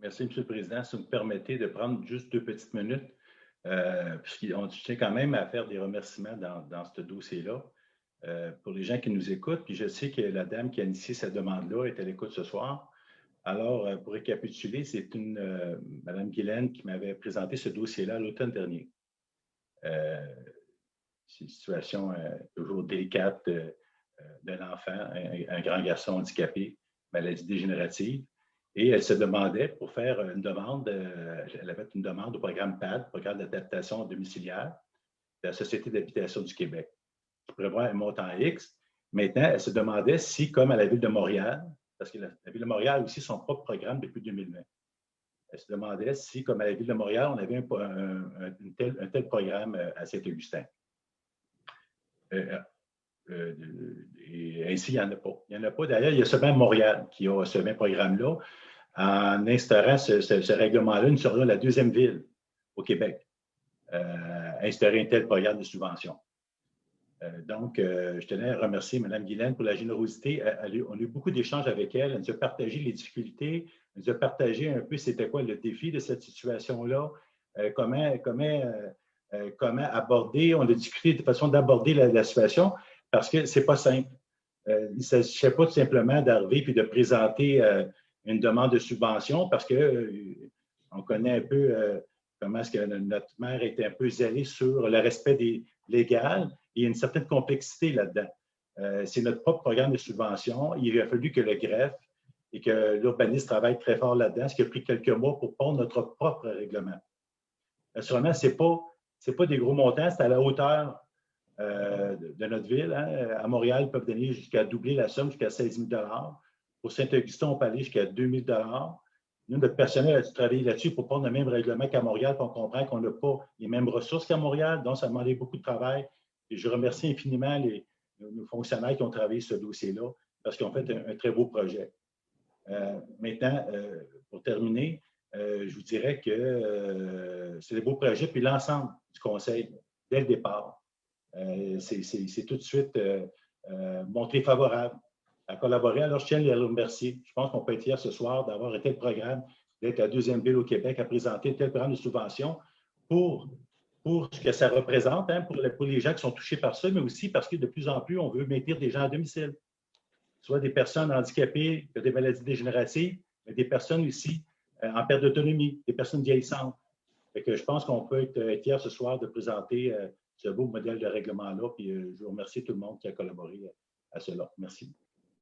Merci, M. le Président. Si vous me permettez de prendre juste 2 petites minutes, puisqu'on tient quand même à faire des remerciements dans ce dossier-là. Pour les gens qui nous écoutent, puis je sais que la dame qui a initié cette demande-là est à l'écoute ce soir. Alors, pour récapituler, c'est Mme Guylaine qui m'avait présenté ce dossier-là l'automne dernier. C'est une situation toujours délicate d'un enfant, un grand garçon handicapé, maladie dégénérative. Et elle se demandait, pour faire une demande, elle avait fait une demande au programme PAD, Programme d'adaptation domiciliaire, de la Société d'habitation du Québec, qui prévoit un montant X. Maintenant, elle se demandait si, comme à la Ville de Montréal, parce que la Ville de Montréal a aussi son propre programme depuis 2020, elle se demandait si, comme à la Ville de Montréal, on avait un tel programme à Saint-Augustin. Et ainsi, il n'y en a pas. Il n'y en a pas. D'ailleurs, il y a seulement Montréal qui a ce même programme-là. En instaurant ce règlement-là, nous serions la deuxième ville au Québec à instaurer un tel programme de subvention. Donc, je tenais à remercier Mme Guylaine pour la générosité. On a eu beaucoup d'échanges avec elle. Elle nous a partagé les difficultés. Elle nous a partagé un peu c'était quoi le défi de cette situation-là, comment aborder. On a discuté de façon d'aborder la situation parce que ce n'est pas simple. Il ne s'agissait pas tout simplement d'arriver et de présenter une demande de subvention parce qu'on connaît un peu comment est-ce que notre maire est un peu zélé sur le respect des légal. Il y a une certaine complexité là-dedans. C'est notre propre programme de subvention. Il a fallu que le greffe et que l'urbanisme travaillent très fort là-dedans, ce qui a pris quelques mois pour pondre notre propre règlement. Naturellement, ce n'est pas des gros montants, c'est à la hauteur de notre ville. Hein. À Montréal, ils peuvent donner jusqu'à doubler la somme, jusqu'à 16 000 $. Pour Saint-Augustin, on peut aller jusqu'à 2 000 $. Nous, notre personnel a dû travailler là-dessus pour prendre le même règlement qu'à Montréal, puis on comprend qu'on n'a pas les mêmes ressources qu'à Montréal, donc ça a demandé beaucoup de travail. Et je remercie infiniment nos fonctionnaires qui ont travaillé ce dossier-là, parce qu'ils ont fait un très beau projet. Maintenant, pour terminer, je vous dirais que c'est des beaux projets, puis l'ensemble du conseil, dès le départ, c'est tout de suite montré favorable à collaborer. Alors, je tiens à les remercier. Je pense qu'on peut être fiers ce soir d'avoir un tel programme, d'être la deuxième ville au Québec à présenter un tel programme de subvention pour ce que ça représente, hein, pour les gens qui sont touchés par ça, mais aussi parce que de plus en plus, on veut maintenir des gens à domicile, soit des personnes handicapées, des maladies dégénératives, mais des personnes aussi en perte d'autonomie, des personnes vieillissantes. Fait que je pense qu'on peut être fiers ce soir de présenter ce beau modèle de règlement-là. Puis je vous remercie tout le monde qui a collaboré à cela. Merci.